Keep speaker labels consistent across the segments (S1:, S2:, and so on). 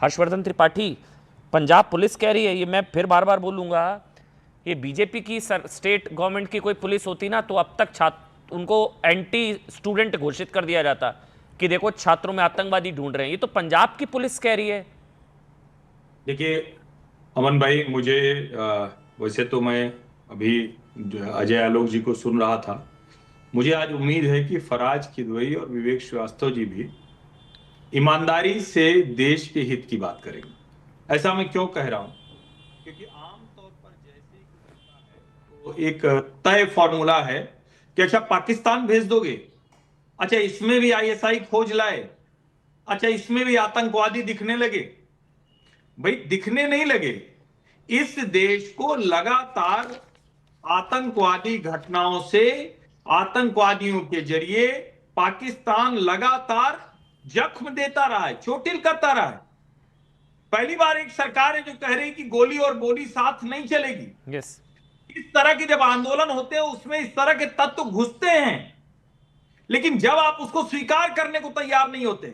S1: Harshvardhan Tripathi, Punjab police कह रही है, ये मैं फिर बार बार बोलूंगा, ये बीजेपी की स्टेट गवर्नमेंट की कोई पुलिस होती ना तो अब तक छात्र उनको एंटी स्टूडेंट घोषित कर दिया जाता कि देखो छात्रों में आतंकवादी ढूंढ रहे हैं। ये तो पंजाब की पुलिस कह रही है।
S2: देखिए अमन भाई, मुझे वैसे तो मैं अभी अजय आलोक जी को सुन रहा था। मुझे आज उम्मीद है कि फराज किदवई और विवेक श्रीवास्तव जी भी ईमानदारी से देश के हित की बात करेंगे। ऐसा मैं क्यों कह रहा हूं? क्योंकि आमतौर पर जैसे ही कुछ होता है तो एक तय फॉर्मूला है कि अच्छा पाकिस्तान भेज दोगे, अच्छा इसमें भी आईएसआई खोज लाए, अच्छा इसमें भी आतंकवादी दिखने लगे। भाई दिखने नहीं लगे, इस देश को लगातार आतंकवादी घटनाओं से, आतंकवादियों के जरिए पाकिस्तान लगातार जख्म देता रहा है, चोटिल करता रहा है। पहली बार एक सरकार है जो कह रही कि गोली और बोली साथ नहीं चलेगी।
S1: यस।
S2: इस तरह के जब आंदोलन होते हैं उसमें इस तरह के तत्व घुसते हैं, लेकिन जब आप उसको स्वीकार करने को तैयार नहीं होते।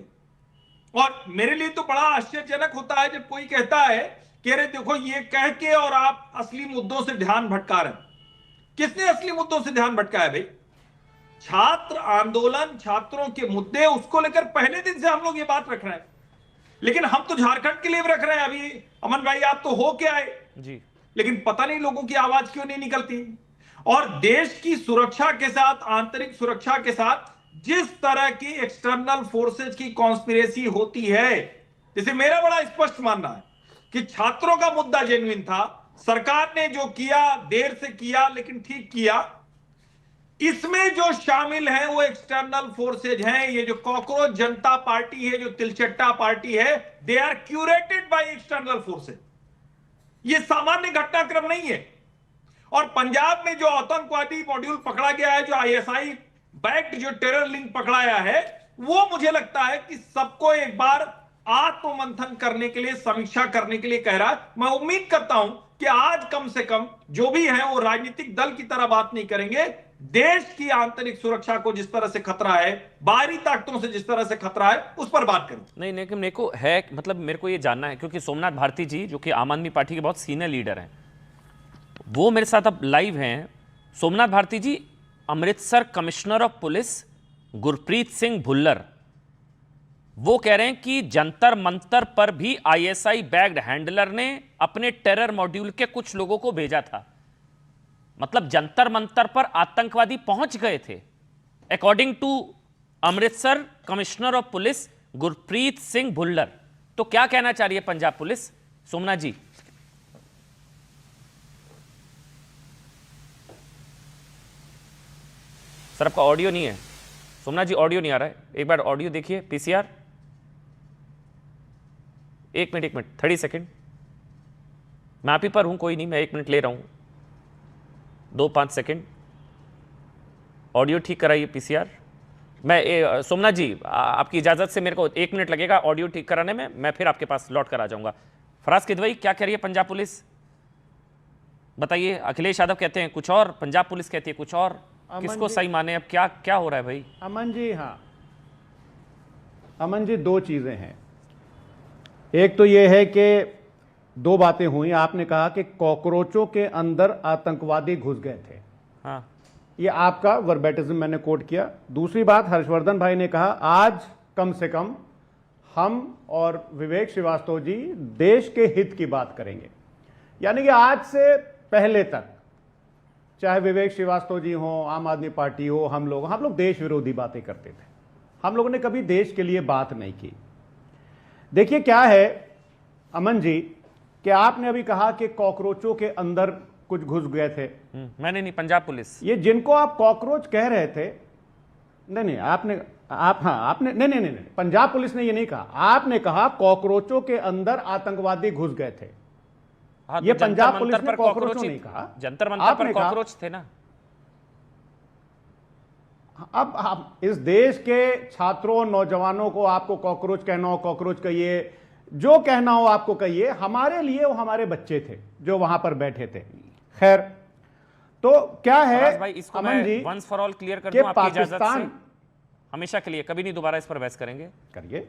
S2: और मेरे लिए तो बड़ा आश्चर्यजनक होता है जब कोई कहता है कि अरे देखो ये कह के और आप असली मुद्दों से ध्यान भटका रहे हैं। किसने असली मुद्दों से ध्यान भटकाया भाई? छात्र आंदोलन, छात्रों के मुद्दे, उसको लेकर पहले दिन से हम लोग ये बात रख रहे हैं। लेकिन हम तो झारखंड के लिए भी रख रहे हैं। अभी अमन भाई आप तो हो के आए
S1: जी।
S2: लेकिन पता नहीं लोगों की आवाज क्यों नहीं निकलती। और देश की सुरक्षा के साथ, आंतरिक सुरक्षा के साथ जिस तरह की एक्सटर्नल फोर्सेज की कॉन्स्पिरेसी होती है, जैसे मेरा बड़ा स्पष्ट मानना है कि छात्रों का मुद्दा जेन्युइन था, सरकार ने जो किया देर से किया लेकिन ठीक किया। इसमें जो शामिल हैं वो एक्सटर्नल फोर्सेज हैं। ये जो कॉकरोच जनता पार्टी है, जो तिलचट्टा पार्टी है, they are curated by external forces. ये सामान्य घटनाक्रम नहीं है। और पंजाब में जो आतंकवादी मॉड्यूल पकड़ा गया है, जो आईएसआई बैक्ड जो टेरर लिंक पकड़ाया है, वो मुझे लगता है कि सबको एक बार आत्ममंथन करने के लिए, समीक्षा करने के लिए कह रहा है। मैं उम्मीद करता हूं कि आज कम से कम जो भी है वो राजनीतिक दल की तरह बात नहीं करेंगे। देश की आंतरिक सुरक्षा को जिस तरह से खतरा है, बाहरी ताकतों से जिस तरह से खतरा है, उस पर बात करें।
S1: नहीं, लेकिन मेरे को है, मतलब मेरे को ये जानना है क्योंकि सोमनाथ भारती जी जो कि आम आदमी पार्टी के बहुत सीनियर लीडर हैं, वो मेरे साथ अब लाइव हैं। Somnath Bharti ji, Amritsar commissioner of police Gurpreet Singh Bhullar वो कह रहे हैं कि जंतर मंतर पर भी आईएसआई बैग्ड हैंडलर ने अपने टेरर मॉड्यूल के कुछ लोगों को भेजा था। मतलब जंतर मंतर पर आतंकवादी पहुंच गए थे, according to Amritsar commissioner of police Gurpreet Singh Bhullar. तो क्या कहना चाह रही है पंजाब पुलिस, सोमनाथ जी? सर आपका ऑडियो नहीं है सोमनाथ जी, ऑडियो नहीं आ रहा है। एक बार ऑडियो देखिए, पीसीआर। एक मिनट 30 सेकेंड, मैं आप ही पर हूं, कोई नहीं, मैं 1 मिनट ले रहा हूं, 2-5 सेकेंड, ऑडियो ठीक कराइए पीसीआर। मैं सोमनाथ जी आपकी इजाजत से मेरे को 1 मिनट लगेगा ऑडियो ठीक कराने में, मैं फिर आपके पास लौट कर आ जाऊंगा। फराज किदवई, क्या कह रही है पंजाब पुलिस, बताइए। अखिलेश यादव कहते हैं कुछ और, पंजाब पुलिस कहती है कुछ और, किसको सही माने? अब क्या क्या हो रहा है भाई?
S3: अमन जी, हाँ अमन जी, दो चीजें हैं। एक तो यह है कि दो बातें हुई। आपने कहा कि कॉकरोचों के अंदर आतंकवादी घुस गए थे,
S1: हाँ,
S3: ये आपका वर्बेटिज्म मैंने कोट किया। दूसरी बात, हर्षवर्धन भाई ने कहा आज कम से कम हम और विवेक श्रीवास्तव जी देश के हित की बात करेंगे। यानी कि आज से पहले तक, चाहे विवेक श्रीवास्तव जी हो, आम आदमी पार्टी हो, हम लोग देश विरोधी बातें करते थे। हम लोगों ने कभी देश के लिए बात नहीं की। देखिए क्या है अमन जी, कि आपने अभी कहा कि कॉकरोचों के अंदर कुछ घुस गए थे।
S1: मैंने नहीं, पंजाब पुलिस।
S3: ये जिनको आप कॉकरोच कह रहे थे, नहीं आपने नहीं, पंजाब पुलिस ने ये नहीं कहा। आपने कहा कॉकरोचों के अंदर आतंकवादी घुस गए थे।
S1: हाँ,
S3: ये
S1: तो
S3: पंजाब पुलिस ने कॉकरोचों नहीं कहा,
S1: जंतर मंतर पर कॉकरोच थे ना।
S3: अब आप इस देश के छात्रों, नौजवानों को आपको कॉकरोच कहना हो, कॉकरोच कहिए, जो कहना हो आपको कहिए। हमारे लिए वो हमारे बच्चे थे जो वहां पर बैठे थे। खैर, तो क्या है
S1: भाई, इसको
S3: अमन
S1: मैं
S3: जी,
S1: वंस फॉर ऑल क्लियर कर दूं आपकी इजाजत से,
S3: पाकिस्तान
S1: हमेशा के लिए, कभी नहीं दोबारा इस पर बहस करेंगे।
S3: करिए।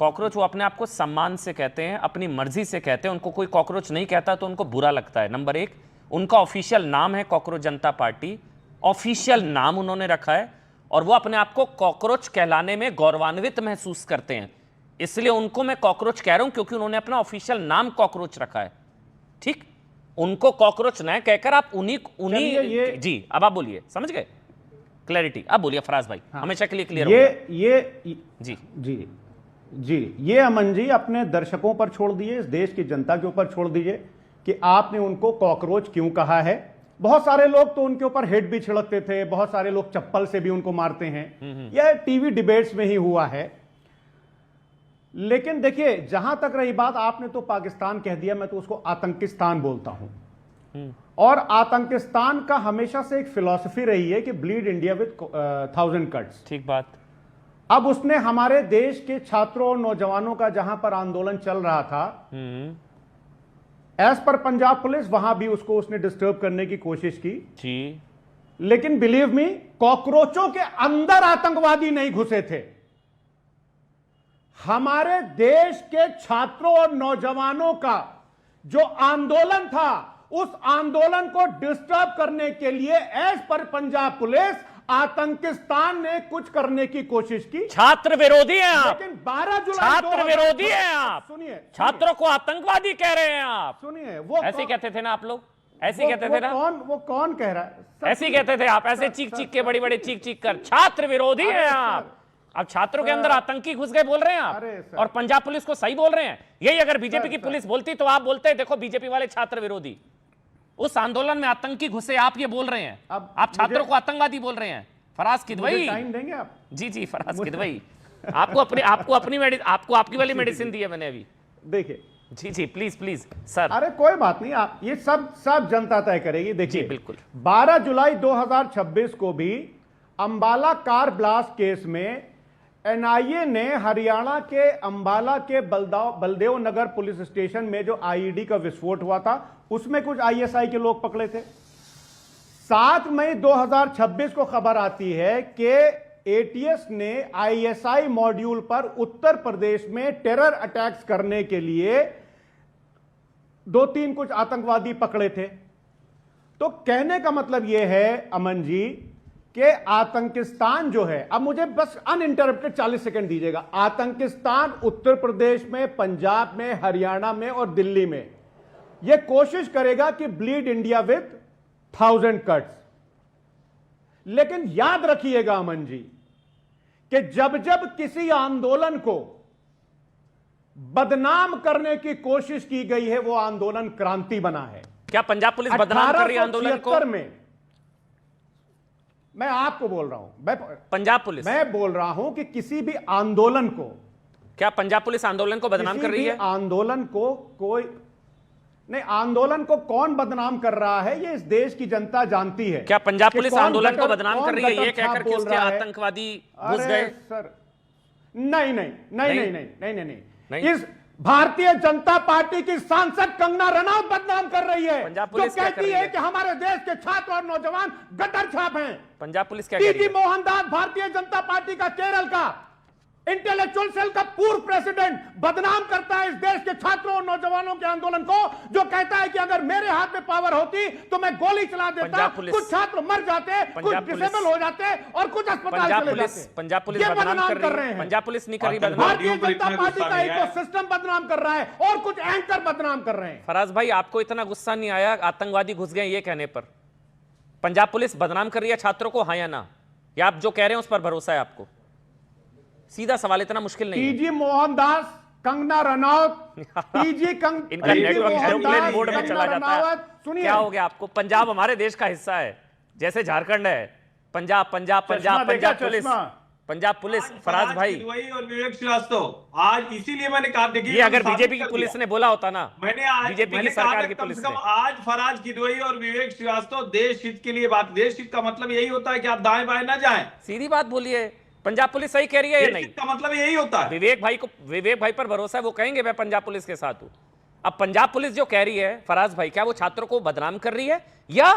S1: कॉकरोच वो अपने आप को सम्मान से कहते हैं, अपनी मर्जी से कहते हैं। उनको कोई कॉकरोच नहीं कहता तो उनको बुरा लगता है। नंबर एक, उनका ऑफिशियल नाम है कॉकरोच जनता पार्टी, ऑफिशियल नाम उन्होंने रखा है, और वो अपने आप को कॉकरोच कहलाने में गौरवान्वित महसूस करते हैं। इसलिए उनको मैं कॉकरोच कह रहा हूं क्योंकि उन्होंने अपना ऑफिशियल नाम कॉकरोच रखा है। ठीक, उनको कॉकरोच न कहकर आप उन्हीं जी, अब आप बोलिए, समझ गए? क्लैरिटी, अब बोलिए फराज भाई। हाँ। हमेशा के लिए क्लियर
S3: ये
S1: जी
S3: जी जी, ये अमन जी अपने दर्शकों पर छोड़ दिए, इस देश की जनता के ऊपर छोड़ दीजिए कि आपने उनको कॉकरोच क्यों कहा है। बहुत सारे लोग तो उनके ऊपर हेड भी छिड़कते थे, बहुत सारे लोग चप्पल से भी उनको मारते हैं। यह टीवी डिबेट्स में ही हुआ है। लेकिन देखिए, जहां तक रही बात, आपने तो पाकिस्तान कह दिया, मैं तो उसको आतंकिस्तान बोलता हूं। और आतंकिस्तान का हमेशा से एक फिलॉसफी रही है कि ब्लीड इंडिया विद 1000 कट्स।
S1: ठीक बात।
S3: अब उसने हमारे देश के छात्रों और नौजवानों का जहां पर आंदोलन चल रहा था, एज पर पंजाब पुलिस, वहां भी उसने डिस्टर्ब करने की कोशिश की
S1: जी।
S3: लेकिन बिलीव मी, कॉकरोचों के अंदर आतंकवादी नहीं घुसे थे। हमारे देश के छात्रों और नौजवानों का जो आंदोलन था, उस आंदोलन को डिस्टर्ब करने के लिए एज पर पंजाब पुलिस, आतंकिस्तान ने कुछ करने की कोशिश की।
S1: छात्र विरोधी हैं आप,
S3: लेकिन 12 जुलाई
S1: छात्र विरोधी हैं आप।
S3: सुनिए,
S1: छात्रों को आतंकवादी कह रहे हैं आप।
S3: सुनिए, वो
S1: ऐसे कहते थे ना आप लोग, ऐसे कहते थे ना।
S3: वो कौन कह रहा है?
S1: ऐसे कहते थे आप, ऐसे चीख चीख के, बड़ी बड़ी चीख चीख कर, छात्र विरोधी हैं आप। अब छात्रों के अंदर आतंकी घुस गए बोल रहे हैं आप, और पंजाब पुलिस को सही बोल रहे हैं। यही अगर बीजेपी की पुलिस बोलती तो आप बोलते देखो बीजेपी वाले छात्र विरोधी। उस आंदोलन में आतंकी घुसे, आप ये बोल रहे हैं।
S3: अब
S1: आप छात्रों को आतंकवादी बोल रहे हैं। फराज किदवई,
S3: टाइम देंगे आप?
S1: जी जी, फराज किदवई, आपको आपकी वाली मेडिसिन दी है मैंने अभी।
S3: देखिए
S1: जी जी, प्लीज प्लीज सर।
S3: अरे कोई बात नहीं, आप ये सब जनता तय करेगी। देखिए,
S1: बिल्कुल।
S3: 12 जुलाई 2026 को भी अंबाला कार ब्लास्ट केस में एनआईए ने हरियाणा के अंबाला के बलदेव नगर पुलिस स्टेशन में जो आईईडी का विस्फोट हुआ था, उसमें कुछ आईएसआई के लोग पकड़े थे। 7 मई 2026 को खबर आती है कि एटीएस ने आईएसआई मॉड्यूल पर उत्तर प्रदेश में टेरर अटैक्स करने के लिए 2-3 कुछ आतंकवादी पकड़े थे। तो कहने का मतलब यह है अमन जी कि आतंकिस्तान जो है, अब मुझे बस अनइंटरप्टेड 40 सेकंड दीजिएगा। आतंकिस्तान उत्तर प्रदेश में, पंजाब में, हरियाणा में और दिल्ली में यह कोशिश करेगा कि ब्लीड इंडिया विद 1000 कट्स। लेकिन याद रखिएगा अमन जी कि जब जब किसी आंदोलन को बदनाम करने की कोशिश की गई है, वो आंदोलन क्रांति बना है।
S1: क्या पंजाब पुलिस बदनाम कर रही है आंदोलन को?
S3: 1876 में, मैं आपको बोल रहा हूं,
S1: पंजाब पुलिस,
S3: मैं बोल रहा हूं कि किसी भी आंदोलन को,
S1: क्या पंजाब पुलिस आंदोलन को बदनाम कर रही है?
S3: आंदोलन को कोई नहीं, आंदोलन को कौन बदनाम कर रहा है ये इस देश की जनता जानती है।
S1: क्या पंजाब पुलिस आंदोलन को बदनाम कर रही है ये कहकर कि उसके आतंकवादी घुस गए?
S3: सर नहीं नहीं नहीं नहीं नहीं नहीं नहीं नहीं, इस भारतीय जनता पार्टी की सांसद कंगना रनौत बदनाम कर रही है, जो कहती है कि हमारे देश के छात्र और नौजवान गटर छाप हैं।
S1: पंजाब पुलिस क्या कह रही है?
S3: टीजी मोहनदास, भारतीय जनता पार्टी का केरल का इंटेलेक्चुअल सेल का पूर्व प्रेसिडेंट, बदनाम करता है इस देश के छात्रों और नौजवानों के आंदोलन को, जो कहता है कि अगर मेरे हाथ में पावर होती तो मैं गोली चला देता, कुछ छात्र मर जाते, कुछ डिसेबल हो जाते और कुछ अस्पताल चले जाते।
S1: पंजाब पुलिस बदनाम कर रही है। पंजाब पुलिस नहीं कर रही बदनाम,
S3: भारतीय जनता पार्टी का इकोसिस्टम बदनाम कर रहा है और कुछ एंकर बदनाम कर रहे हैं।
S1: फराज भाई, आपको इतना गुस्सा नहीं आया आतंकवादी घुस गए ये कहने पर? पंजाब पुलिस बदनाम कर रही है छात्रों को, हाँ या ना? या आप जो कह रहे हैं उस पर भरोसा है आपको? सीधा सवाल, इतना मुश्किल नहीं है।
S3: टीजी मोहनदास, कंगना रनौत,
S1: इनका नेटवर्क एरोप्लेन मोड में चला जाता है।
S3: सुनिए,
S1: क्या हो गया आपको? पंजाब हमारे देश का हिस्सा है, जैसे झारखंड है। Punjab Punjab Punjab Punjab police, Punjab police. फराज भाई
S2: और विवेक श्रीवास्तव, आज इसीलिए मैंने कहा, देखिए
S1: ये अगर बीजेपी की पुलिस ने बोला होता ना,
S2: मैंने आज
S1: बीजेपी की सरकार की पुलिस ने,
S2: आज फराज किदवई और विवेक श्रीवास्तव देश हित के लिए बात। देश हित का मतलब यही होता है कि आप दाएं बाएं ना जाएं।
S1: सीधी बात बोलिए, पंजाब पुलिस सही कह रही है या नहीं?
S2: का मतलब यही होता है।
S1: विवेक भाई पर भरोसा है, वो कहेंगे मैं पंजाब पुलिस के साथ हूं। अब पंजाब पुलिस जो कह रही है फराज भाई, क्या वो छात्रों को बदनाम कर रही है या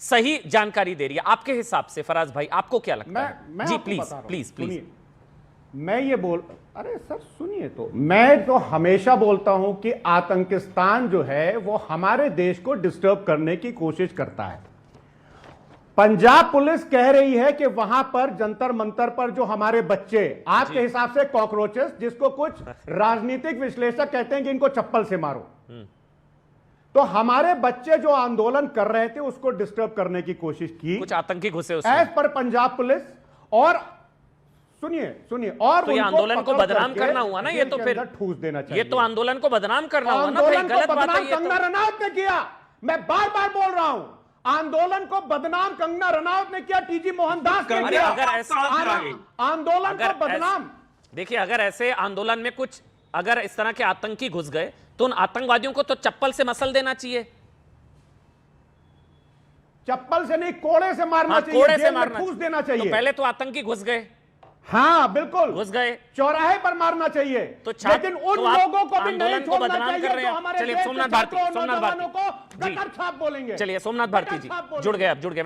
S1: सही जानकारी दे रही है आपके हिसाब से? फराज भाई आपको क्या लगता है? जी प्लीज प्लीज प्लीज।
S3: मैं ये अरे सर सुनिए, तो मैं तो हमेशा बोलता हूं कि आतंकिस्तान जो है वो हमारे देश को डिस्टर्ब करने की कोशिश करता है। पंजाब पुलिस कह रही है कि वहां पर जंतर मंतर पर जो हमारे बच्चे, आपके हिसाब से कॉकरोचेस, जिसको कुछ राजनीतिक विश्लेषक कहते हैं कि इनको चप्पल से मारो, तो हमारे बच्चे जो आंदोलन कर रहे थे उसको डिस्टर्ब करने की कोशिश की,
S1: कुछ आतंकी घुसे उसमें।
S3: As per Punjab police. और सुनिए और
S1: तो ये आंदोलन को बदनाम करना हुआ ना, ये तो फिर
S3: ठूस देना चाहिए।
S1: ये तो आंदोलन को बदनाम करना हुआ ना, भाई गलत बात है ये तो।
S3: कंगना रनौत ने किया, मैं बार बार बोल रहा हूं, आंदोलन को बदनाम कंगना रनौत ने किया, टीजी मोहनदास ने किया। आंदोलन को बदनाम,
S1: देखिए अगर ऐसे आंदोलन में कुछ अगर इस तरह के आतंकी घुस गए तो उन आतंकवादियों को तो चप्पल से मसल देना चाहिए,
S3: चप्पल से नहीं कोड़े से मारना चाहिए,
S1: कोड़े से मारना,
S3: ठूस देना चाहिए।
S1: तो पहले तो आतंकी घुस गए,
S3: हाँ बिल्कुल
S1: घुस गए,
S3: चौराहे पर मारना चाहिए,
S1: तो
S3: लेकिन उन लोगों को भी नहीं
S1: आंदोलन को
S3: छोड़ना
S1: बदनाम
S3: चाहिए
S1: कर रहे
S3: जो
S1: हैं।
S3: हमारे
S1: चलिए
S3: देश के
S1: सोमनाथ भारती,
S3: छात्रों और
S1: सोमनाथ
S3: नौजवानों
S1: भारती
S3: को गटर छाप बोलेंगे।
S1: चलिए सोमनाथ भारती जी जुड़ गए, अब जुड़ गए।